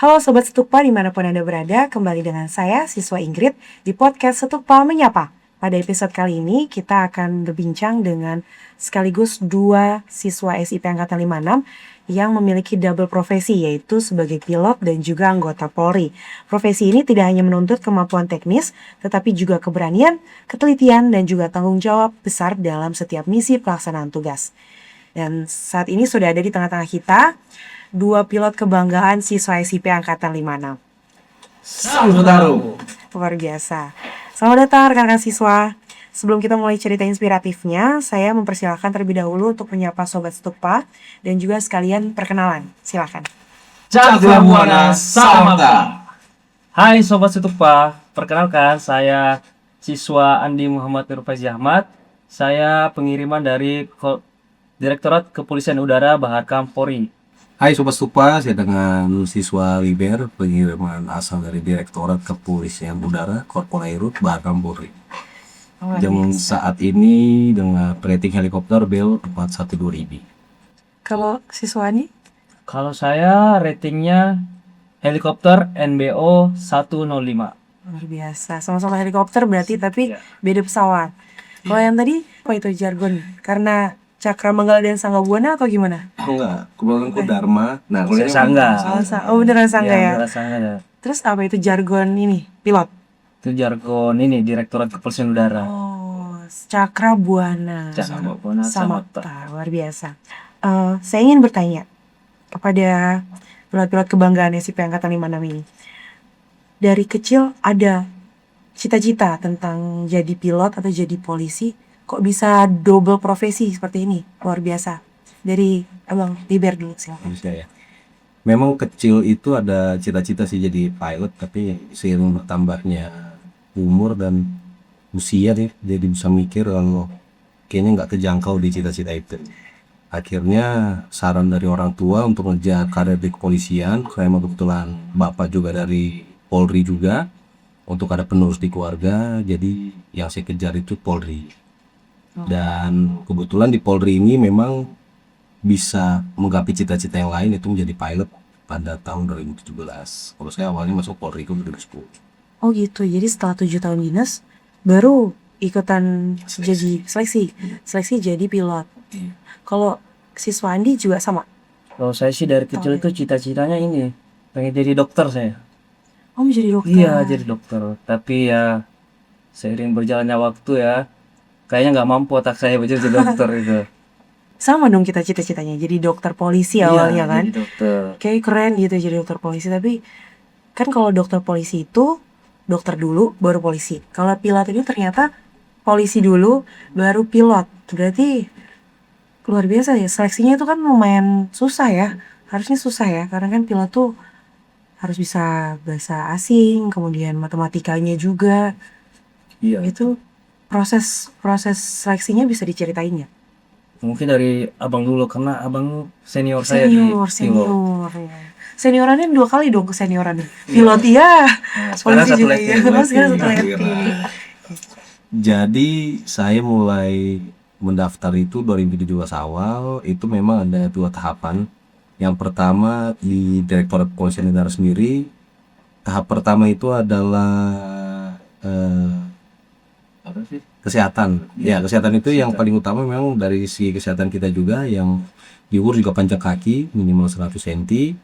Halo Sobat Setukpa dimanapun Anda berada, kembali dengan saya, siswa Ingrid, di podcast Setukpa Menyapa. Pada episode kali ini, kita akan berbincang dengan sekaligus dua siswa SIP Angkatan 56 yang memiliki double profesi, yaitu sebagai pilot dan juga anggota Polri. Profesi ini tidak hanya menuntut kemampuan teknis, tetapi juga keberanian, ketelitian, dan juga tanggung jawab besar dalam setiap misi pelaksanaan tugas. Dan saat ini sudah ada di tengah-tengah kita dua pilot kebanggaan siswa SIP Angkatan 56. Selamat datang. Luar biasa. Selamat datang rekan-rekan siswa. Sebelum kita mulai cerita inspiratifnya, saya mempersilahkan terlebih dahulu untuk menyapa Sobat Setukpa dan juga sekalian perkenalan. Silakan. Cakra Buana Samata. Hai Sobat Setukpa, perkenalkan saya siswa Andi Muhammad Nurfaizi Ahmad. Saya pengiriman dari Direktorat Kepolisian Udara Baharkam Polri. Hai Sobat Stupa, saya dengan siswa Liber, pengiriman asal dari Direktorat Kepolisian Udara Korpol Airut Baharkam Polri. Jam saat ini dengan rating helikopter Bell 412 Kalau siswa ini? Kalau saya ratingnya helikopter NBO 105. Luar biasa. Sama-sama helikopter berarti, tapi Ya. beda pesawat. Kalau yang tadi, apa itu jargon? Karena Cakra Manggala dan Sangga Buana atau gimana? Enggak, kebetulan Dharma. Nah, kalau Sangga. Oh beneran Sangga ya? beneran Sangga ya. Terus apa itu jargon ini? Pilot? Itu jargon ini Direktorat Kepolisian Udara. Oh, Cakra Buana Cakra Buana Samapta. Luar biasa. Saya ingin bertanya kepada pilot-pilot kebanggaan SIP Angkatan 56 ini. Dari kecil ada cita-cita tentang jadi pilot atau jadi polisi, kok bisa double profesi seperti ini? Luar biasa. Dari Abang Liber dulu silakan. bisa ya. Memang kecil itu ada cita-cita sih jadi pilot, tapi seiring bertambahnya umur dan usia nih, jadi bisa mikir kalau kayaknya nggak kejangkau di cita-cita itu. Akhirnya saran dari orang tua untuk ngejar karir di kepolisian, saya kebetulan bapak juga dari Polri juga, untuk ada penerus di keluarga, jadi yang saya kejar itu Polri. Dan kebetulan di Polri ini memang bisa menggapai cita-cita yang lain, itu menjadi pilot pada tahun 2017. Kalau saya awalnya masuk Polri itu 2010. Oh gitu, jadi setelah 7 tahun dinas baru ikutan jadi seleksi jadi pilot. Kalau siswa Andi juga sama? Kalau saya sih dari kecil itu cita-citanya ini, pengen jadi dokter saya. Oh menjadi dokter? Iya, jadi dokter. Tapi ya seiring berjalannya waktu ya, kayaknya nggak mampu otak saya buat jadi dokter itu. Sama dong kita cita-citanya, jadi dokter polisi awalnya kan? Jadi dokter. Kayak keren gitu jadi dokter polisi, tapi kan kalau dokter polisi itu dokter dulu baru polisi. Kalau pilot ini ternyata polisi dulu baru pilot. Berarti luar biasa ya, seleksinya itu kan lumayan susah ya. Harusnya susah ya, karena kan pilot tuh harus bisa bahasa asing, kemudian matematikanya juga. Iya. Itu proses seleksinya bisa diceritain ya? Mungkin dari abang dulu karena abang senior saya di pilot. Senior ya. Seniorannya 2 kali dong keseniorannya. Pilot iya, sekarang polisi satu juga lagi. iya. Sekarang satu lagi. Jadi saya mulai mendaftar itu 2017 awal, itu memang ada 2 tahapan. Yang pertama di Direktorat Kepolisian Udara sendiri, tahap pertama itu adalah Apa sih? kesehatan. Ya, kesehatan itu yang paling utama memang dari segi kesehatan kita juga, yang diukur juga panjang kaki minimal 100 cm.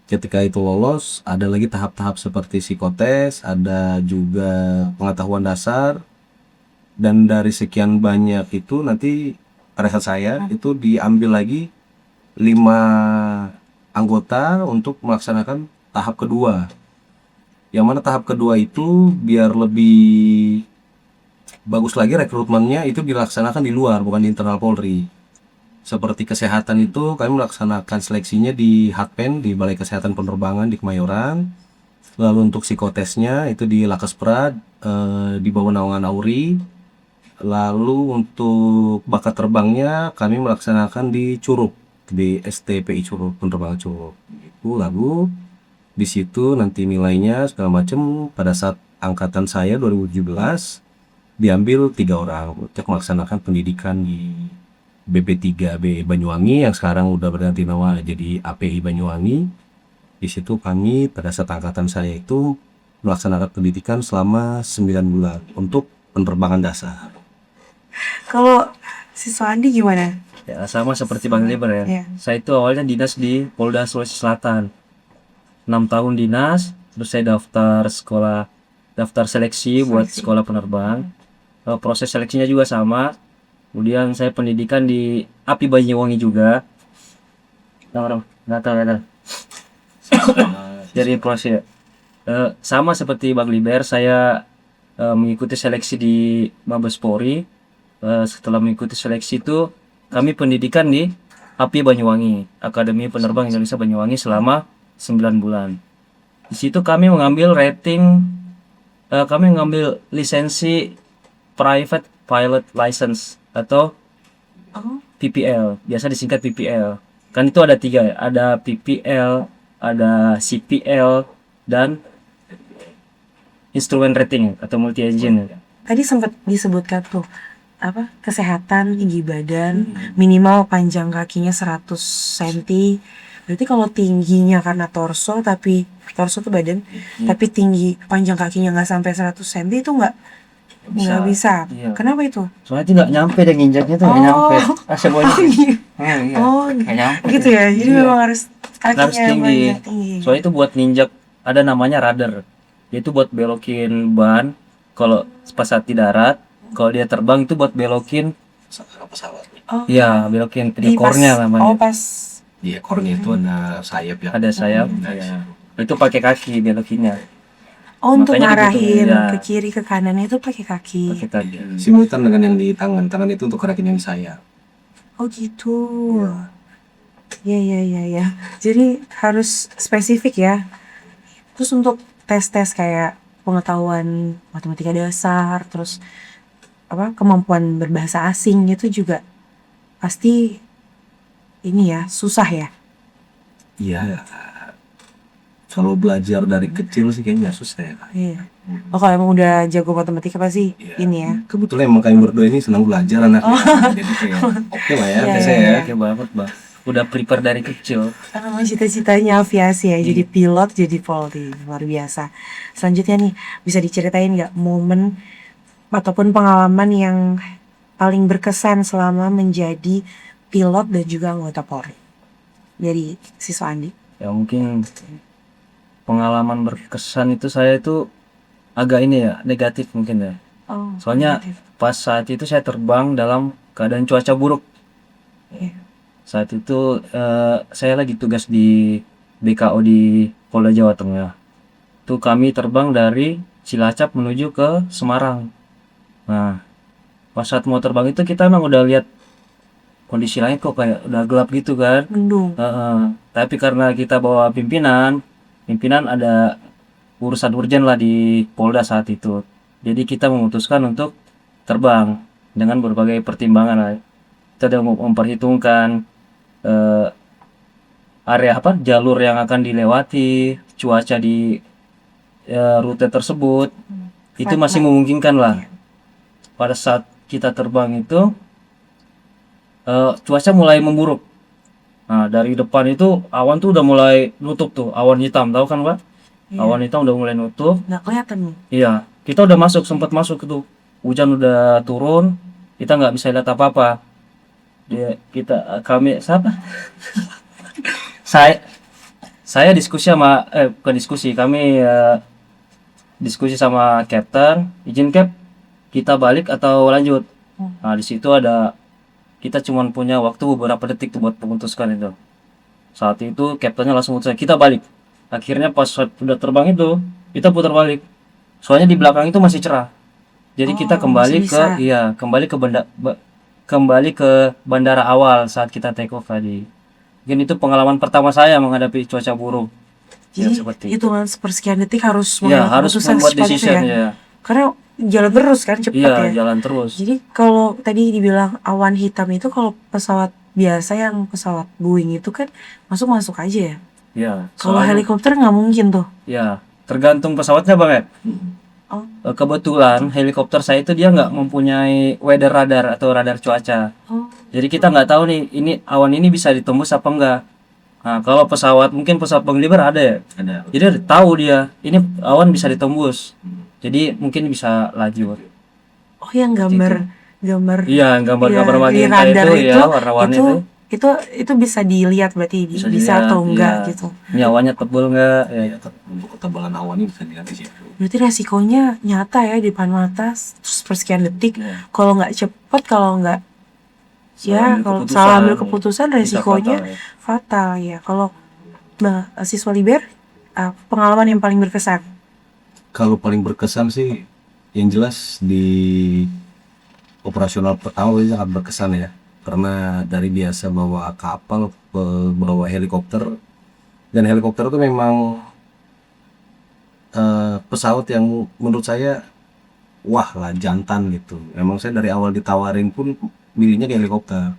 Ketika itu lolos, ada lagi tahap-tahap seperti psikotes, ada juga pengetahuan dasar, dan dari sekian banyak itu nanti rekan saya itu diambil lagi 5 anggota untuk melaksanakan tahap kedua. Yang mana tahap kedua itu biar lebih bagus lagi rekrutmennya itu dilaksanakan di luar, bukan di internal Polri. Seperti kesehatan itu kami melaksanakan seleksinya di Hatpen, di Balai Kesehatan Penerbangan di Kemayoran. Lalu untuk psikotesnya itu di Lakespra, di bawah naungan Auri. Lalu untuk bakat terbangnya kami melaksanakan di Curug, di STPI Curug, penerbangan Curug. Itu lalu di situ nanti nilainya segala macam. Pada saat angkatan saya 2017 diambil 3 orang untuk melaksanakan pendidikan di BP3B Banyuwangi yang sekarang udah berganti nama jadi API Banyuwangi. Di situ kami pada saat angkatan saya itu melaksanakan pendidikan selama 9 bulan untuk penerbangan dasar. Kalau siswa Andi gimana? Ya, sama seperti Bang Liber ya. Iya. Saya itu awalnya dinas di Polda Sulawesi Selatan. 6 tahun dinas, terus saya daftar seleksi buat sekolah penerbang. Proses seleksinya juga sama. Kemudian saya pendidikan di API Banyuwangi juga. Nggak tahu. Jadi proses sama seperti Bang Liber, saya mengikuti seleksi di Mabes Polri. Setelah mengikuti seleksi itu, kami pendidikan di API Banyuwangi, Akademi Penerbang Indonesia Banyuwangi selama 9 bulan. Di situ kami mengambil lisensi Private Pilot License atau Oh, PPL, biasa disingkat PPL. Kan itu ada 3 ya, ada PPL, ada CPL, dan instrument rating atau multi engine. tadi sempat disebutkan tuh apa kesehatan, tinggi badan, minimal panjang kakinya 100 cm. Berarti kalau tingginya karena torso tuh badan, tapi tinggi panjang kakinya nggak sampai 100 cm itu nggak bisa. Iya. Kenapa itu? Soalnya itu nggak nyampe dan nginjaknya tuh nggak nyampe. Semuanya. Iya. Oh, Nggak nyampe. gitu ya. Jadi Iya. memang harus kakinya Harus tinggi. banyak tinggi. Soalnya itu buat ninjak, ada namanya rudder. Dia itu buat belokin ban kalau pas saat di darat. Kalau dia terbang itu buat belokin, Pesawat. Oh, ya belokin di pas, ekornya namanya. oh pas Di ekornya itu ada sayap ya. Ada sayap. Ya. Itu pakai kaki belokinnya. untuk Makanya ngarahin dibutuhin, ya. ke kiri ke kanannya itu pakai kaki. Pakai kaki. Simultan dengan yang di tangan itu untuk gerakin yang di sayap. Oh gitu. Ya. Jadi harus spesifik ya. Terus untuk tes-tes kayak pengetahuan matematika dasar, terus apa kemampuan berbahasa asing itu juga pasti ini ya susah ya. Iya. Kalau belajar dari kecil sih kayaknya susah ya. Iya. Oh kalau emang udah jago matematika pasti Iya. ini ya. Kebetulan emang kami berdua ini senang belajar anaknya. Jadi kayak oke lah ya Iya, tesnya iya. ya. Oke banget, Bang. Udah prepare dari kecil. Karena memang cita-citanya aviasi ya, jadi pilot, jadi Polri, luar biasa. Selanjutnya nih, bisa diceritain nggak momen ataupun pengalaman yang paling berkesan selama menjadi pilot dan juga anggota Polri dari siswa Andi? Ya mungkin pengalaman berkesan itu saya itu agak ini ya, negatif mungkin ya. Oh, Soalnya pas saat itu saya terbang dalam keadaan cuaca buruk. Iya. Saat itu saya lagi tugas di BKO di Polda Jawa Tengah. Itu kami terbang dari Cilacap menuju ke Semarang. Nah, pas saat mau terbang itu kita emang udah lihat kondisi langit kok kayak udah gelap gitu kan. Mendung. Tapi karena kita bawa pimpinan ada urusan urgen lah di Polda saat itu. Jadi kita memutuskan untuk terbang dengan berbagai pertimbangan lah. Kita udah memperhitungkan area jalur yang akan dilewati, cuaca di rute tersebut itu masih memungkinkan lah. Pada saat kita terbang itu cuaca mulai memburuk. Nah, dari depan itu awan tuh udah mulai nutup tuh, awan hitam, tahu kan Pak? Iya. Awan hitam udah mulai nutup. Nggak kelihatan nih. Iya, kita udah sempat masuk itu. Hujan udah turun, kita nggak bisa lihat apa-apa. Kami siapa? saya diskusi sama bukan diskusi, kami diskusi sama kapten, izin Cap, kita balik atau lanjut. Nah, di situ kita cuma punya waktu beberapa detik tuh buat memutuskan itu. Saat itu kaptennya langsung mutuskan kita balik. Akhirnya pas udah terbang itu, kita putar balik. Soalnya di belakang itu masih cerah. Jadi kita kembali ke bandara awal saat kita take off tadi. Mungkin itu pengalaman pertama saya menghadapi cuaca buruk. Ya, Jadi seperti hitungan sepersekian detik harus Ya, membuat harus keputusan membuat secepat itu decision ya. ya. Karena jalan terus kan cepat Iya, ya. jalan terus. Jadi kalau tadi dibilang awan hitam itu kalau pesawat biasa yang pesawat Boeing itu kan masuk aja ya. Ya, Kalau soalnya- helikopter nggak mungkin tuh. Ya, tergantung pesawatnya Bang Ed. Oh. Kebetulan helikopter saya itu dia nggak mempunyai weather radar atau radar cuaca. Oh. Jadi kita nggak tahu nih ini awan ini bisa ditembus apa enggak. Nah, kalau pesawat mungkin pesawat penglibar ada ya. Ada. Jadi udah tahu dia ini awan bisa ditembus. Jadi mungkin bisa laju. Oh, yang gambar Iya, gambar-gambar ya, di magenta radar itu ya, warna-warni itu itu bisa dilihat berarti bisa dilihat, atau enggak iya. gitu. Ini awannya tebel enggak? Ya. Ya, untuk ketebalan awan ini bisa dilihat di situ. Berarti resikonya nyata ya di depan mata terus persekian detik. Iya. Kalau nggak cepet, kalau nggak Salah ambil kalau keputusan, salah ambil keputusan bisa resikonya fatal, ya. fatal ya. Kalau siswa Liber, pengalaman yang paling berkesan. Kalau paling berkesan sih yang jelas di operasional pertama itu sangat berkesan ya, karena dari biasa bawa kapal bawa helikopter, dan helikopter itu memang pesawat yang menurut saya wah lah, jantan gitu. Emang saya dari awal ditawarin pun milihnya ke helikopter.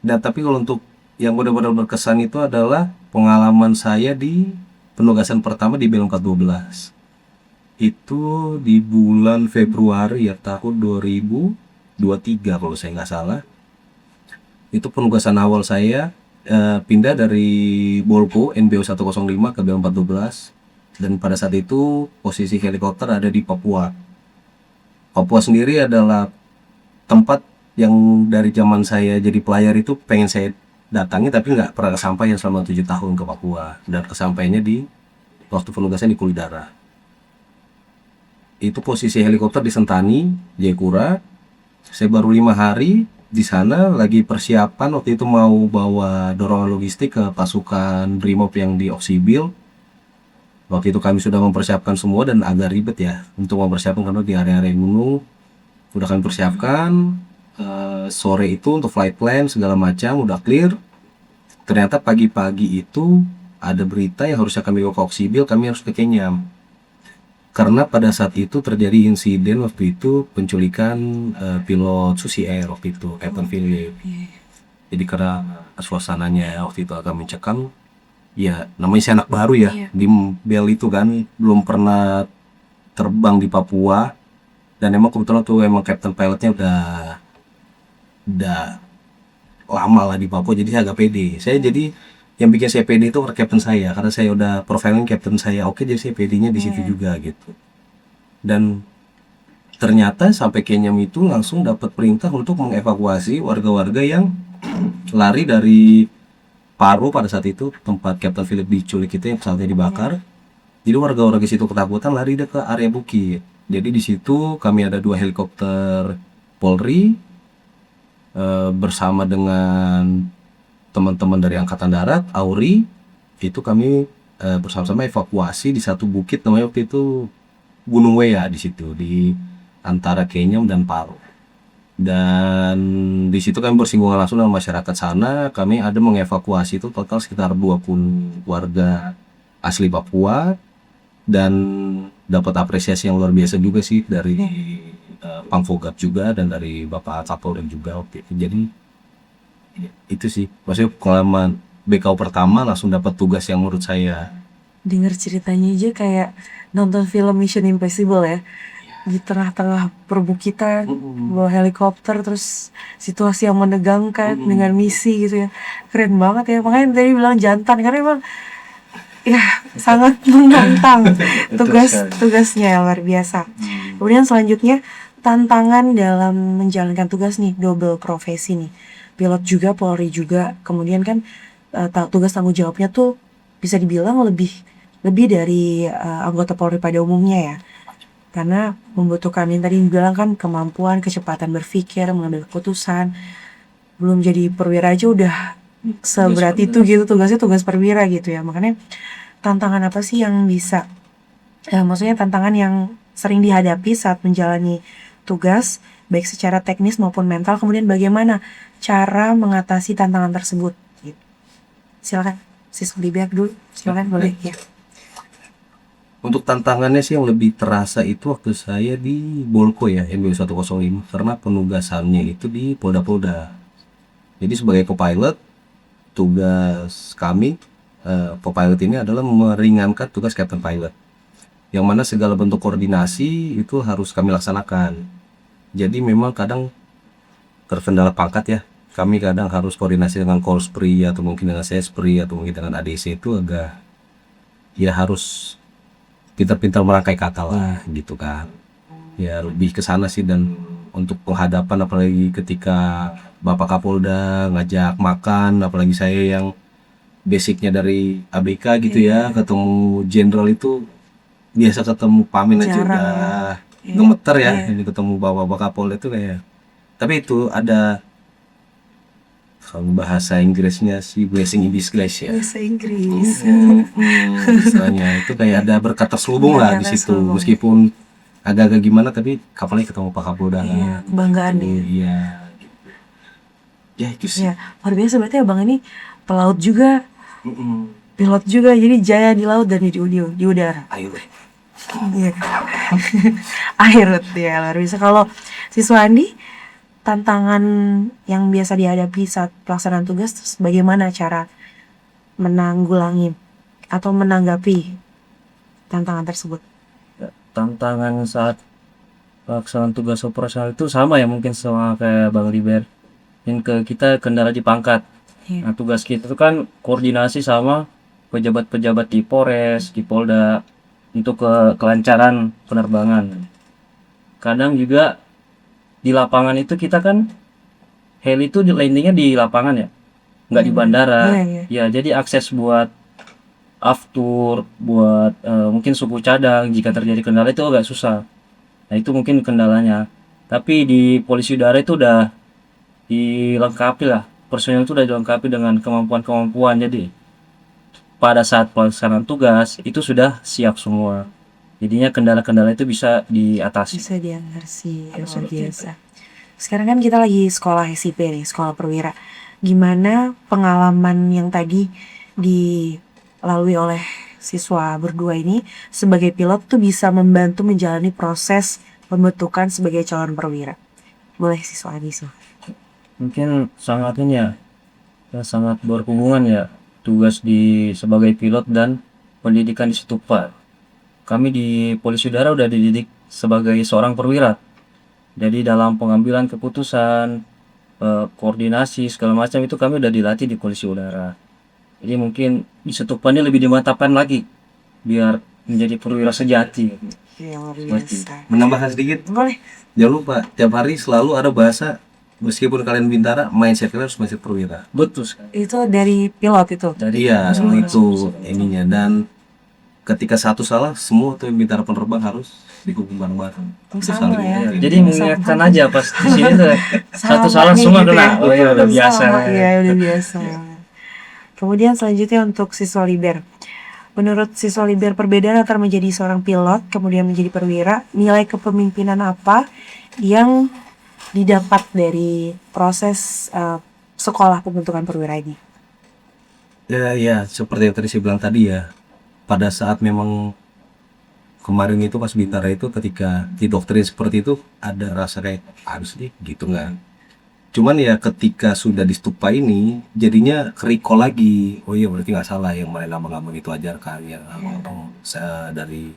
Dan tapi kalau untuk yang benar-benar berkesan itu adalah pengalaman saya di penugasan pertama di Bel 412. Itu di bulan Februari ya, tahun 2023 kalau saya nggak salah. Itu penugasan awal saya, pindah dari Bolko NBO 105 ke Bel 412. Dan pada saat itu posisi helikopter ada di Papua. Papua sendiri adalah tempat yang dari zaman saya jadi pelayar itu pengen saya datangi, tapi nggak pernah kesampaian selama 7 tahun ke Papua. Dan kesampaiannya di waktu penugasan di Kulidara. Itu posisi helikopter di Sentani, Jayapura. Saya baru 5 hari di sana, lagi persiapan waktu itu mau bawa dorongan logistik ke pasukan Brimob yang di Oksibil. Waktu itu kami sudah mempersiapkan semua dan agak ribet ya untuk mempersiapkan karena di area-area gunung udah kami persiapkan. Sore itu untuk flight plan segala macam udah clear. Ternyata pagi-pagi itu ada berita yang harusnya kami bawa ke Oksibil, kami harus ke Kenyam. Karena pada saat itu terjadi insiden waktu itu penculikan pilot Susi Air waktu itu, Captain Philip. Jadi karena suasananya waktu itu agak mencekam, ya namanya saya anak baru ya, Iya. di Bel itu kan belum pernah terbang di Papua, dan emang kebetulan tuh emang captain pilotnya udah lama lah di Papua, jadi saya agak pede. Saya jadi yang bikin saya pede itu captain saya, karena saya udah profiling captain saya oke, jadi saya pedenya di situ juga gitu. Dan ternyata sampai Kenyam itu langsung dapat perintah untuk mengevakuasi warga-warga yang lari dari Paro pada saat itu, tempat Captain Philip diculik itu yang pesawatnya dibakar. Jadi warga-warga situ ketakutan lari ke area bukit. Jadi di situ kami ada 2 helikopter Polri bersama dengan teman-teman dari Angkatan Darat, Auri. Itu kami bersama-sama evakuasi di satu bukit namanya waktu itu Gunung Wea, di situ di antara Kenyam dan Paro. Dan di situ kami bersinggungan langsung dengan masyarakat sana. Kami ada mengevakuasi itu total sekitar 20 warga asli Papua, dan dapat apresiasi yang luar biasa juga sih dari Pangfogap juga dan dari Bapak Kapolri juga waktu itu. Jadi itu sih maksudnya pengalaman BKO pertama, langsung dapat tugas yang menurut saya Dengar ceritanya aja kayak nonton film Mission Impossible ya. Di tengah-tengah perbukitan, bawa helikopter, terus situasi yang menegangkan dengan misi gitu ya. Keren banget ya. Makanya tadi bilang jantan karena emang ya sangat menantang tugasnya luar biasa. Kemudian selanjutnya tantangan dalam menjalankan tugas nih, double profesi nih. Pilot juga, Polri juga. Kemudian kan tugas tanggung jawabnya tuh bisa dibilang lebih dari anggota Polri pada umumnya ya. Karena membutuhkan yang tadi dibilang kan kemampuan, kecepatan berpikir, mengambil keputusan. Belum jadi perwira aja udah seberat itu gitu, tugasnya tugas perwira gitu ya. Makanya tantangan apa sih yang bisa, maksudnya tantangan yang sering dihadapi saat menjalani tugas, baik secara teknis maupun mental, kemudian bagaimana cara mengatasi tantangan tersebut gitu. Silakan, Siswa Liber dulu, silakan boleh ya. untuk tantangannya sih yang lebih terasa itu waktu saya di Bolko ya, NBO 105, karena penugasannya itu di Polda-Polda. Jadi sebagai co-pilot, tugas kami co-pilot ini adalah meringankan tugas captain pilot, yang mana segala bentuk koordinasi itu harus kami laksanakan. Jadi memang kadang terkendala pangkat ya, kami kadang harus koordinasi dengan Kolspri atau mungkin dengan Sespri atau mungkin dengan ADC itu agak ya harus pintar-pintar merangkai kata lah gitu kan. Ya lebih ke sana sih. Dan untuk penghadapan apalagi ketika Bapak Kapolda ngajak makan, apalagi saya yang basicnya dari ABK gitu ya, ketemu jenderal itu biasa ketemu Pamin aja Jarang udah gemeter ya. Ini ketemu Bapak Kapolda itu kayak, tapi itu ada kalau bahasa Inggrisnya sih blessing in disguise ya. Bahasa Inggris. Istilahnya itu kayak ada berkat terselubung lah di situ. terselubung. Meskipun agak-agak gimana tapi kapalnya ketemu Pak Kapolda kan. Iya, kebanggaan nih. Iya. Gitu. Ya itu sih. Ya, luar biasa berarti abang ini pelaut juga, Mm-mm. pilot juga, jadi jaya di laut dan di udara. Ayo deh. Iya. Akhir ya luar biasa. Kalau siswa Andi, tantangan yang biasa dihadapi saat pelaksanaan tugas, terus bagaimana cara menanggulangi atau menanggapi tantangan tersebut? Ya, tantangan saat pelaksanaan tugas operasional itu sama ya mungkin sama kayak Bang Liber. Yang kita kendala di pangkat. Iya. Nah, tugas kita itu kan koordinasi sama pejabat-pejabat di Polres, di Polda untuk kelancaran penerbangan. Kadang juga di lapangan itu kita kan heli itu landingnya di lapangan ya, nggak di bandara. Iya. Ya, jadi akses buat aftur, buat mungkin suku cadang jika terjadi kendala itu agak susah. Nah, itu mungkin kendalanya. Tapi di polisi udara itu udah dilengkapi lah, personil itu udah dilengkapi dengan kemampuan-kemampuan. Jadi pada saat pelaksanaan tugas itu sudah siap semua. Jadinya kendala-kendala itu bisa diatasi. Bisa diatasi, luar biasa. Sekarang kan kita lagi sekolah SIP nih, sekolah perwira. Gimana pengalaman yang tadi dilalui oleh siswa berdua ini sebagai pilot tuh bisa membantu menjalani proses pembentukan sebagai calon perwira? Boleh siswa Andi sih. Mungkin sangat ini ya, sangat berhubungan ya tugas di sebagai pilot dan pendidikan di Situpa. Kami di Polisi Udara udah dididik sebagai seorang perwira. Jadi dalam pengambilan keputusan, koordinasi segala macam itu kami udah dilatih di Polisi Udara. Jadi mungkin di Situpa ini lebih dimantapkan lagi biar menjadi perwira sejati. Ya, luar biasa. Menambahkan sedikit, Boleh. jangan lupa tiap hari selalu ada bahasa, meskipun kalian bintara, mindset kalian harus mindset perwira. Betul sekali. Itu dari pilot itu. Dari Iya, itu ininya. Dan ketika satu salah, semua tuh yang bintara penerbang harus dihukum bareng-bareng. Itu Sama saling- ya. iya, Jadi mengingatkan aja pas di sini tuh satu salah Sahabatnya semua gitu kena. ya. Oh iya udah Sama, biasa. Iya udah biasa. Kemudian selanjutnya untuk siswa liber. Menurut siswa liber, perbedaan antara menjadi seorang pilot kemudian menjadi perwira, nilai kepemimpinan apa yang didapat dari proses sekolah pembentukan perwira ini? Ya, seperti yang tadi saya bilang tadi ya. Pada saat memang kemarin itu pas bintara itu ketika didoktrin seperti itu ada rasa kayak harus nih gitu nggak. Cuman ya ketika sudah di Stupa ini jadinya recall lagi. Oh iya berarti nggak salah yang main lama-lama itu ajarkan ya. Dari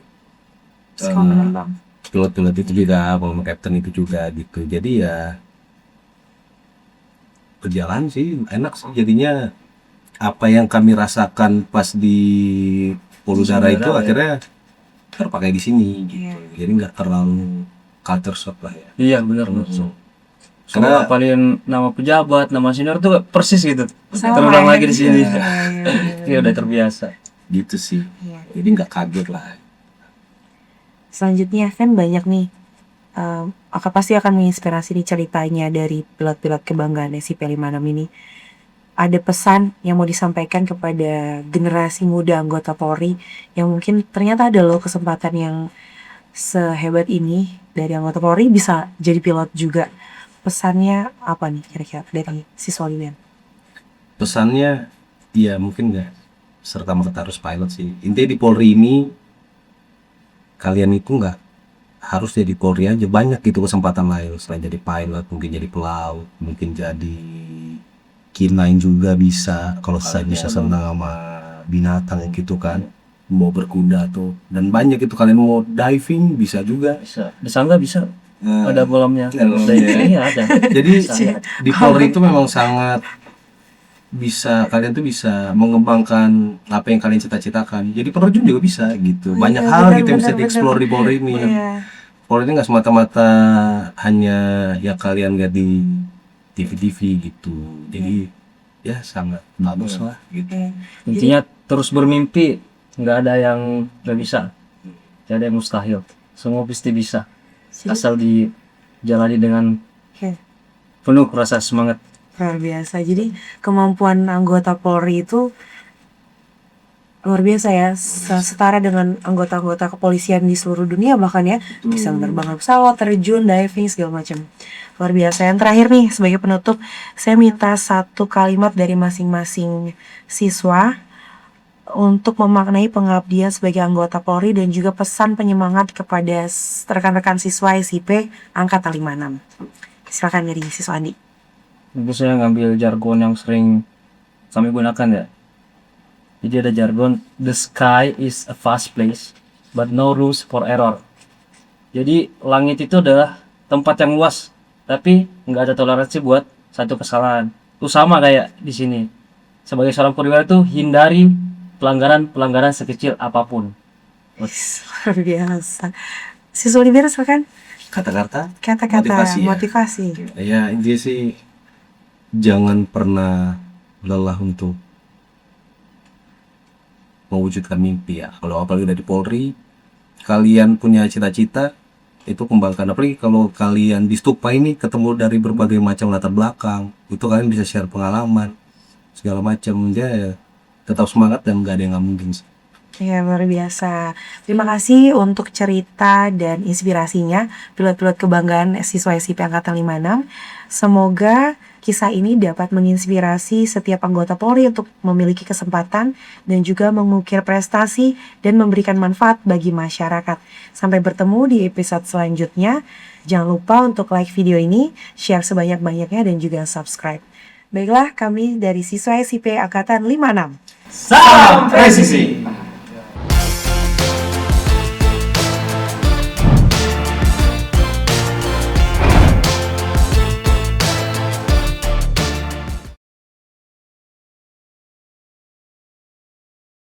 Sekolah penerbang. pilot-pilot itu juga, sama kapten itu juga gitu. Jadi ya berjalan sih enak sih jadinya. Apa yang kami rasakan pas di Poludara itu akhirnya terpakai di sini gitu. Jadi nggak terlalu culture shock lah ya. Iya benar betul. Karena- Karena apalin nama pejabat, nama senior tuh persis gitu. Sama Terulang ya. lagi di sini. Iya. Iya udah terbiasa. Gitu sih. Iya. Jadi nggak kaget lah. Selanjutnya kan banyak nih, pasti akan menginspirasi nih ceritanya dari pilot-pilot kebanggaan SIP56 ini. Ada pesan yang mau disampaikan kepada generasi muda anggota Polri yang mungkin ternyata ada loh kesempatan yang sehebat ini dari anggota Polri bisa jadi pilot juga. Pesannya apa nih kira-kira dari siswa Liben? Pesannya ya mungkin nggak serta-merta harus pilot sih. Intinya di Polri ini kalian itu nggak harus jadi Polri aja, banyak gitu kesempatan lain selain jadi pilot, mungkin jadi pelaut, mungkin jadi K9 juga bisa kalau saya bisa senang sama binatang gitu kan, mau berkuda tuh, dan banyak itu kalian mau diving bisa juga. Bisa. Disangga bisa. Ada bolamnya. Dalamnya. Iya ada. Jadi di Polri itu memang sangat bisa, kalian tuh bisa mengembangkan apa yang kalian cita-citakan. Jadi penerjun juga bisa gitu. Banyak Iya, hal benar, gitu yang bisa benar, dieksplor benar. di Polri ini. Iya. Polri ini nggak semata-mata hanya ya kalian lihat di TV-TV gitu. Jadi ya sangat bagus lah gitu. Iya. Intinya terus bermimpi, nggak ada yang nggak bisa, nggak ada yang mustahil. Semua pasti bisa, asal dijalani dengan Oke. penuh rasa semangat. Luar biasa. Jadi kemampuan anggota Polri itu luar biasa ya, setara dengan anggota-anggota kepolisian di seluruh dunia bahkan ya, bisa menerbang pesawat, terjun, diving, segala macam. Luar biasa. Yang terakhir nih, sebagai penutup, saya minta satu kalimat dari masing-masing siswa untuk memaknai pengabdian sebagai anggota Polri dan juga pesan penyemangat kepada rekan-rekan siswa SIP Angkatan 56. Silakan dari siswa Andi. Tentu saya ngambil jargon yang sering kami gunakan ya. Jadi ada jargon, the sky is a vast place, but no rules for error. Jadi langit itu adalah tempat yang luas, tapi nggak ada toleransi buat satu kesalahan. Itu sama kayak di sini. Sebagai seorang perwira itu hindari pelanggaran sekecil apapun. Luar biasa. Siswa Libera silakan. Kata-kata Kata-kata Motivasi ya. motivasi. ya intinya sih jangan pernah lelah untuk mewujudkan mimpi ya. Kalau apalagi udah di Polri, kalian punya cita-cita, itu kembangkan. Apalagi kalau kalian di Stupa ini ketemu dari berbagai macam latar belakang, itu kalian bisa share pengalaman segala macam. Ya tetap semangat dan nggak ada yang nggak mungkin sih. Ya, luar biasa. Terima kasih untuk cerita dan inspirasinya, pilot-pilot kebanggaan siswa SIP Angkatan 56. Semoga kisah ini dapat menginspirasi setiap anggota Polri untuk memiliki kesempatan dan juga mengukir prestasi dan memberikan manfaat bagi masyarakat. Sampai bertemu di episode selanjutnya. Jangan lupa untuk like video ini, share sebanyak-banyaknya dan juga subscribe. Baiklah, kami dari siswa SIP Angkatan 56. Salam presisi!